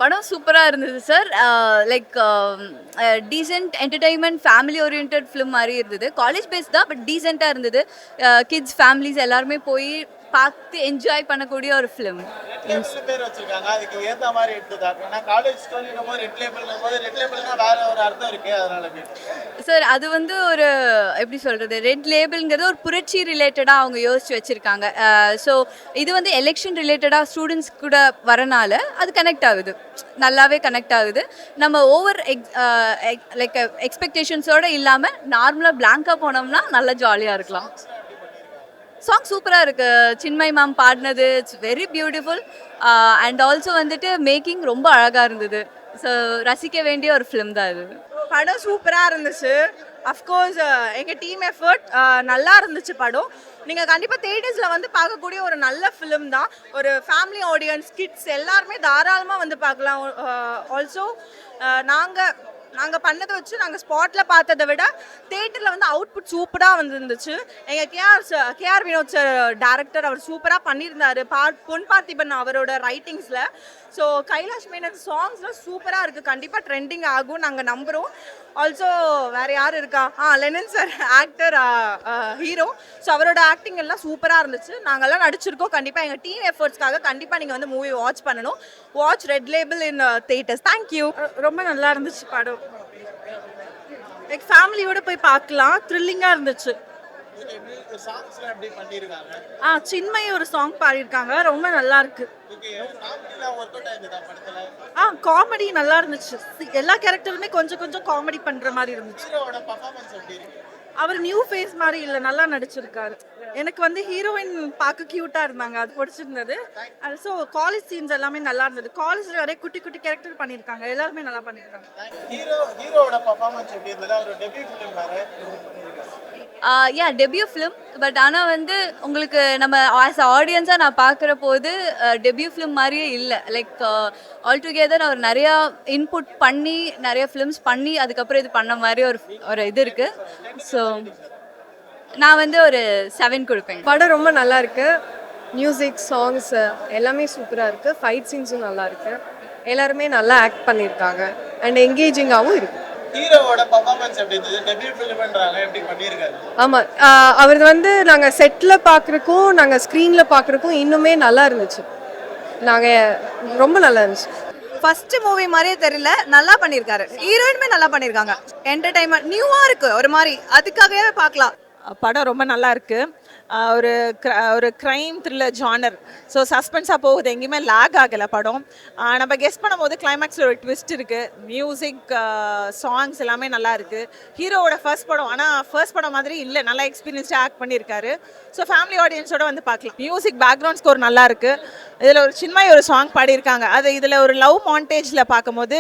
படம் சூப்பரா இருந்தது sir. Like decent entertainment family oriented film மாரி இருந்தது. காலேஜ் பேஸ் தான் பட் டீசென்ட்டா இருந்தது. கிட்ஸ், ஃபேமிலிஸ் எல்லாருமே போய் பார்த்து என்ஜாய் பண்ணக்கூடிய ஒரு ஃபிலிம். பேர் வச்சிருக்காங்க அதுக்கு ஏத்த மாதிரி எடுத்துட்டாங்க. ஏன்னா காலேஜ் ஸ்டோரிங்கும் போது ரெட் லேபிள்னா வேற ஒரு அர்த்தம் இருக்கு. அதனால சார் அது வந்து ஒரு எப்படி சொல்கிறது, ரெட் லேபிள்ங்கிறது ஒரு புரட்சி ரிலேட்டடாக அவங்க யோசிச்சு வச்சுருக்காங்க. ஸோ இது வந்து எலெக்ஷன் ரிலேட்டடாக ஸ்டூடெண்ட்ஸ் கூட வரனால அது கனெக்ட் ஆகுது, நல்லாவே கனெக்ட் ஆகுது. நம்ம ஓவர் லைக் எக்ஸ்பெக்டேஷன்ஸோடு இல்லாமல் நார்மலாக பிளாங்காக போனோம்னா நல்லா ஜாலியாக இருக்கலாம். சாங் சூப்பராக இருக்குது. சின்மய் மேம் பாடினது it's very beautiful. And also வந்துட்டு மேக்கிங் ரொம்ப அழகாக இருந்தது. ஸோ ரசிக்க வேண்டிய ஒரு ஃபிலிம் தான் இது. படம் சூப்பராக இருந்துச்சு. அஃப்கோர்ஸ் எங்கள் டீம் எஃபர்ட் நல்லா இருந்துச்சு படம். நீங்கள் கண்டிப்பாக தேட்டர்ஸில் வந்து பார்க்கக்கூடிய ஒரு நல்ல ஃபிலிம் தான். ஒரு ஃபேமிலி ஆடியன்ஸ், கிட்ஸ் எல்லாருமே தாராளமாக வந்து பார்க்கலாம். ஆல்சோ நாங்கள் பண்ணதை வச்சு நாங்கள் ஸ்பாட்டில் பார்த்ததை விட தேட்டரில் வந்து அவுட்புட் சூப்பராக வந்துருந்துச்சு. எங்கள் கேஆர் வினோத் சார் டேரக்டர், அவர் சூப்பராக பண்ணியிருந்தார். பொன் பார்த்திபன் அவரோட ரைட்டிங்ஸில். ஸோ கைலாஷ் மேனன் சாங்ஸ்லாம் சூப்பராக இருக்குது. கண்டிப்பாக ட்ரெண்டிங் ஆகும் நாங்கள் நம்புகிறோம். ஆல்சோ வேறு யார் இருக்கா, Lenin sir actor, hero. So அவரோட ஆக்டிங் எல்லாம் சூப்பராக இருந்துச்சு. நாங்கள்லாம் நடிச்சிருக்கோம். கண்டிப்பாக எங்கள் டீம் எஃபர்ட்ஸ்க்காக கண்டிப்பாக நீங்கள் வந்து மூவி வாட்ச் பண்ணணும். வாட்ச் ரெட் லேபிள் இன் தேட்டர்ஸ். தேங்க்யூ. ரொம்ப நல்லா இருந்துச்சு படம். லைக் ஃபேமிலியோட போய் பார்க்கலாம். த்ரில்லிங்காக இருந்துச்சு. சின்மயி ஒரு சாங் பாடியிருக்காங்க, ரொம்ப நல்லா இருக்கு. காமெடி நல்லா இருந்துச்சு. எல்லா கேரக்டருமே கொஞ்சம் கொஞ்சம் காமெடி பண்ற மாதிரி இருந்துச்சு. அவர் நியூ ஃபேஸ் மாதிரி இல்லை, நல்லா நடிச்சிருக்காரு. எனக்கு வந்து ஹீரோயின் பார்க்க கியூட்டா இருந்தாங்க, அது பிடிச்சிருந்தது. ஸோ காலேஜ் சீன்ஸ் எல்லாமே நல்லா இருந்தது. காலேஜ்ல நிறைய குட்டி குட்டி கேரக்டர் பண்ணியிருக்காங்க, எல்லாருமே நல்லா பண்ணியிருக்காங்க. Debut film. பட் ஆனால் வந்து உங்களுக்கு நம்ம ஆஸ் அ ஆடியன்ஸாக நான் பார்க்குற போது டெபியூ ஃபிலிம் மாதிரியே இல்லை. லைக் ஆல்டுகெதர் அவர் நிறையா இன்புட் பண்ணி நிறைய ஃபிலிம்ஸ் பண்ணி அதுக்கப்புறம் இது பண்ண மாதிரி ஒரு இது இருக்குது. ஸோ நான் வந்து ஒரு 7 கொடுப்பேன். படம் ரொம்ப நல்லா இருக்கு. மியூசிக், சாங்ஸ் எல்லாமே சூப்பராக இருக்குது. ஃபைட் சீன்ஸும் நல்லா இருக்குது. எல்லாருமே நல்லா ஆக்ட் பண்ணியிருக்காங்க அண்ட் என்கேஜிங்காகவும் இருக்குது. ஹீரோவோட பெர்ஃபார்மன்ஸ் எப்படி இருந்தது? டெபியூ ஃபிலிம்ன்றாங்க, எப்படி பண்ணியிருக்காரு? ஆமாம், அவர் வந்து நாங்கள் செட்டில் பார்க்குறக்கும் நாங்கள் ஸ்க்ரீனில் பார்க்குறக்கும் இன்னுமே நல்லா இருந்துச்சு. ரொம்ப நல்லா இருந்துச்சு. ஃபர்ஸ்ட் மூவி மாதிரியே தெரியல, நல்லா பண்ணியிருக்காரு. ஹீரோயினுமே நல்லா பண்ணியிருக்காங்க. என்டர்டைன்மெண்ட் நியூவாக இருக்கு ஒரு மாதிரி, அதுக்காகவே பார்க்கலாம். படம் ரொம்ப நல்லா இருக்கு. ஒரு க்ரைம் த்ரில்லர் ஜானர். ஸோ சஸ்பென்ஸாக போகுது, எங்கேயுமே லேக் ஆகலை படம். நம்ம கெஸ் பண்ணும்போது கிளைமேக்ஸில் ஒரு ட்விஸ்ட் இருக்குது. மியூசிக், சாங்ஸ் எல்லாமே நல்லா இருக்குது. ஹீரோவோட ஃபர்ஸ்ட் படம், ஆனால் ஃபர்ஸ்ட் படம் மாதிரி இல்லை, நல்லா எக்ஸ்பீரியன்ஸ்டாக ஆக்ட் பண்ணியிருக்காரு. ஸோ ஃபேமிலி ஆடியன்ஸோட வந்து பார்க்கலாம். மியூசிக், பேக்ரவுண்ட் ஸ்கோர் நல்லா இருக்குது. இதில் ஒரு சின்மயி ஒரு சாங் பாடியிருக்காங்க. அது இதில் ஒரு லவ் மாண்டேஜில் பார்க்கும்போது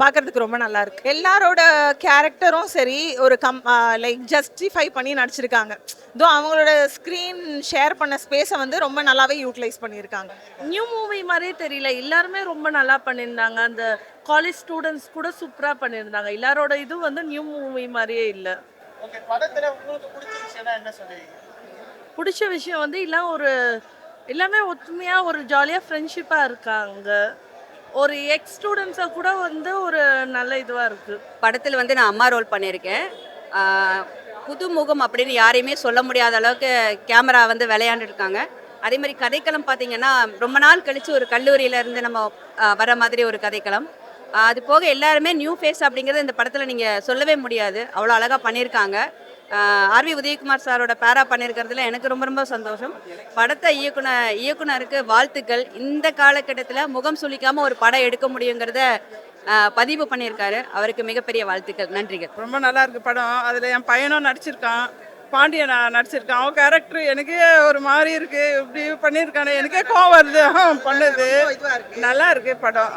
பார்க்குறதுக்கு ரொம்ப நல்லா இருக்குது. எல்லாரோட கேரக்டரும் சரி ஒரு லைக் ஜஸ்டிஃபை பண்ணி நடிச்சிருக்காங்க. இதோ அவங்களோட ஸ்க்ரீன் ஷேர் பண்ண ஸ்பேஸை வந்து ரொம்ப நல்லாவே யூட்டிலைஸ் பண்ணியிருக்காங்க. நியூ மூவி மாதிரியே தெரியல, எல்லாருமே ரொம்ப நல்லா பண்ணியிருந்தாங்க. அந்த காலேஜ் ஸ்டூடெண்ட்ஸ் கூட சூப்பராக பண்ணியிருந்தாங்க. எல்லாரோட இது வந்து நியூ மூவி மாதிரியே இல்லை. பிடிச்ச விஷயம் வந்து எல்லாமே ஒற்றுமையாக ஒரு ஜாலியாக ஃப்ரெண்ட்ஷிப்பாக இருக்காங்க. ஒரு எக்ஸ் ஸ்டூடெண்ட்ஸை கூட வந்து ஒரு நல்ல இதுவாக இருக்குது. படத்தில் வந்து நான் அம்மா ரோல் பண்ணியிருக்கேன். புதுமுகம் அப்படின்னு யாரையுமே சொல்ல முடியாத அளவுக்கு கேமரா வந்து விளையாண்டுருக்காங்க. அதே மாதிரி கதைக்களம் பார்த்திங்கன்னா ரொம்ப நாள் கழித்து ஒரு கல்லூரியிலேருந்து நம்ம வர மாதிரி ஒரு கதைக்களம். அது போக எல்லாருமே நியூ ஃபேஸ் அப்படிங்கிறது இந்த படத்தில் நீங்கள் சொல்லவே முடியாது, அவ்வளோ அழகாக பண்ணியிருக்காங்க. ஆர்வி உதயகுமார் சாரோட பேரா பண்ணியிருக்கிறதுல எனக்கு ரொம்ப ரொம்ப சந்தோஷம். படத்தை இயக்குனருக்கு வாழ்த்துக்கள். இந்த காலகட்டத்தில் முகம் சுளிக்காமல் ஒரு படம் எடுக்க முடியுங்கிறத பதிவு பண்ணியிருக்காரு. அவருக்கு மிகப்பெரிய வாழ்த்துக்கள், நன்றிகள். ரொம்ப நல்லா இருக்கு படம். அதில் என் பையனும் நடிச்சிருக்கான், பாண்டியன் நடிச்சிருக்கான். அவன் கேரக்டர் எனக்கே ஒரு மாதிரி இருக்கு, இப்படி பண்ணியிருக்கானே எனக்கே கோவம் வருது. பண்ணது நல்லா இருக்கு படம்.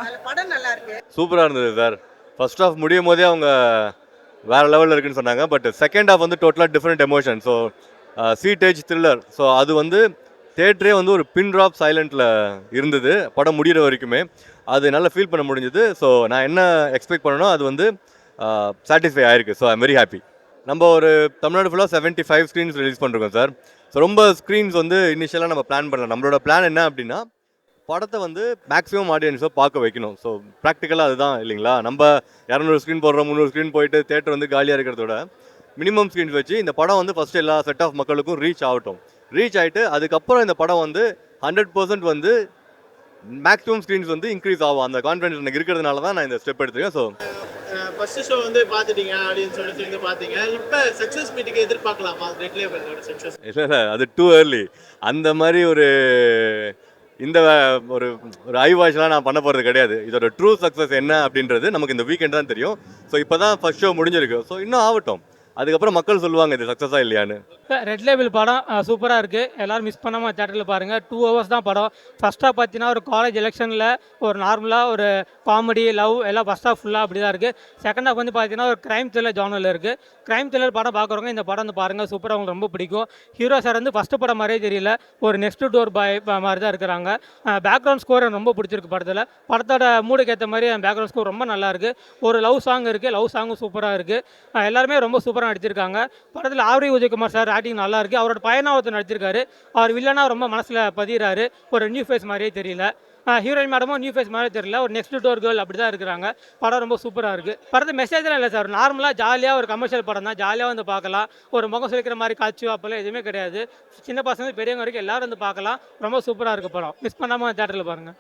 நல்லா இருக்கு, சூப்பராக இருந்தது சார். ஃபர்ஸ்ட் ஹாஃப் முடியும் போதே அவங்க வேறு லெவலில் இருக்குன்னு சொன்னாங்க. பட் செகண்ட் ஹாஃப் வந்து டோட்டலாக different emotion. So seat edge thriller. So அது வந்து தேட்டரே வந்து ஒரு பின் ட்ராப் சைலண்டில் இருந்தது படம் முடிகிற வரைக்குமே. அது நல்லா ஃபீல் பண்ண முடிஞ்சது. ஸோ நான் என்ன எக்ஸ்பெக்ட் பண்ணணும் அது வந்து சாட்டிஸ்ஃபை ஆயிருக்கு. So I'm very happy. நம்ம ஒரு தமிழ்நாடு ஃபுல்லாக 75 ஸ்க்ரீன்ஸ் ரிலீஸ் பண்ணிருக்கோம் சார். ஸோ ரொம்ப ஸ்க்ரீன்ஸ் வந்து இனிஷியலாக நம்ம பிளான் பண்ணலாம். நம்மளோட பிளான் என்ன அப்படின்னா படத்தை வந்து மேக்ஸிமம் ஆடியன்ஸை பார்க்க வைக்கணும். ஸோ ப்ராக்டிக்கலாக அதுதான் இல்லைங்களா? நம்ம 200 ஸ்க்ரீன் போடுறோம், 300 ஸ்க்ரீன் போயிட்டு தேட்டர் வந்து காலியாக இருக்கிறதோட மினிமம் ஸ்க்ரீன்ஸ் வச்சு இந்த படம் வந்து ஃபஸ்ட்டு எல்லா செட் ஆஃப் மக்களுக்கும் ரீச் ஆகட்டும். ரீச் ஆகிட்டு அதுக்கப்புறம் இந்த படம் வந்து 100% வந்து மேக்ஸிமம் ஸ்க்ரீன்ஸ் வந்து இன்க்ரீஸ் ஆகும். அந்த கான்ஃபிடன்ஸ் எனக்கு இருக்கிறதுனால தான் நான் இந்த ஸ்டெப் எடுத்துருக்கேன். ஸோ ஃபர்ஸ்ட் ஷோ வந்து பார்த்துட்டீங்க, ஆடியன்ஸோட சேர்ந்து பார்த்தீங்க. இப்போ சக்ஸஸ் மீட்டுக்கு எதிர்பார்க்கலாமா ரெட் லேபிளோட சக்ஸஸ்? இல்லை அது டூ ஏர்லி. அந்த மாதிரி ஒரு இந்த ஒரு ஒரு ஐ வாஷ்லாம் நான் பண்ண போகிறது கிடையாது. இதோட ட்ரூ சக்ஸஸ் என்ன அப்படின்றது நமக்கு இந்த வீக்கெண்ட் தான் தெரியும். ஸோ இப்போ தான் ஃபர்ஸ்ட் ஷோ முடிஞ்சிருக்கு. ஸோ இன்னும் ஆகட்டும், அதுக்கப்புறம் மக்கள் சொல்லுவாங்க இது சக்ஸஸாக இல்லையான்னு. ரெட் லேபிள் படம் சூப்பராக இருக்குது. எல்லோரும் மிஸ் பண்ணாமல் தேட்டரில் பாருங்கள். 2 hours தான் படம். ஃபஸ்ட் ஹாஃப் பார்த்தீங்கன்னா ஒரு காலேஜ் எலெக்ஷனில் ஒரு நார்மலாக ஒரு காமெடி லவ் எல்லாம் ஃபஸ்ட் ஹாஃப் ஃபுல்லாக அப்படி தான் இருக்குது. செகண்ட் ஹாஃப் வந்து பார்த்தீங்கன்னா ஒரு க்ரைம் த்ரில்லர் ஜானரில் இருக்குது. க்ரைம் த்ரில்லர் படம் பார்க்குறவங்க இந்த படம் வந்து பாருங்கள், சூப்பராக உங்களுக்கு ரொம்ப பிடிக்கும். ஹீரோ சார் வந்து ஃபஸ்ட்டு படம் மாதிரியே தெரியல, ஒரு நெக்ஸ்ட் டோர் பாய் மாதிரி தான் இருக்கிறாங்க. பேக்ரவுண்ட் ஸ்கோர் எனக்கு ரொம்ப பிடிச்சிருக்கு படத்தில். படத்தோட மூடுக்கு ஏற்ற மாதிரி பேக்ரவுண்ட் ஸ்கோர் ரொம்ப நல்லா இருக்குது. ஒரு லவ் சாங் இருக்குது, லவ் சாங்கும் சூப்பராக இருக்குது. எல்லாருமே ரொம்ப சூப்பராக நடிச்சிருக்காங்க. படத்தில் ஆர்வி உதயகுமார் சார் ஆக்டிங் நல்லா இருக்குது. அவரோட பையனா ஒருத்தர் நடிச்சிருக்காரு. அவர் வில்லனா ரொம்ப மனசில் பதிகிறாரு. ஒரு நியூ ஃபேஸ் மாதிரியே தெரியல. ஹீரோயின் மேடமும் நியூ ஃபேஸ் மாதிரியே தெரியல, ஒரு நெக்ஸ்ட் டோர் கேர்ள் அப்படி தான் இருக்கிறாங்க. படம் ரொம்ப சூப்பராக இருக்குது. படத்து மெசேஜ்லாம் இல்லை சார், நார்மலாக ஜாலியாக ஒரு கமர்ஷியல் படம் தான். ஜாலியாக வந்து பார்க்கலாம். ஒரு முகம் சுளிக்கிற மாதிரி காட்சியோ அப்போல்லாம் எதுவுமே கிடையாது. சின்ன பசங்க பெரியவங்க வரைக்கும் எல்லோரும் வந்து பார்க்கலாம். ரொம்ப சூப்பராக இருக்குது படம். மிஸ் பண்ணாமல் தேட்டரில் பாருங்கள்.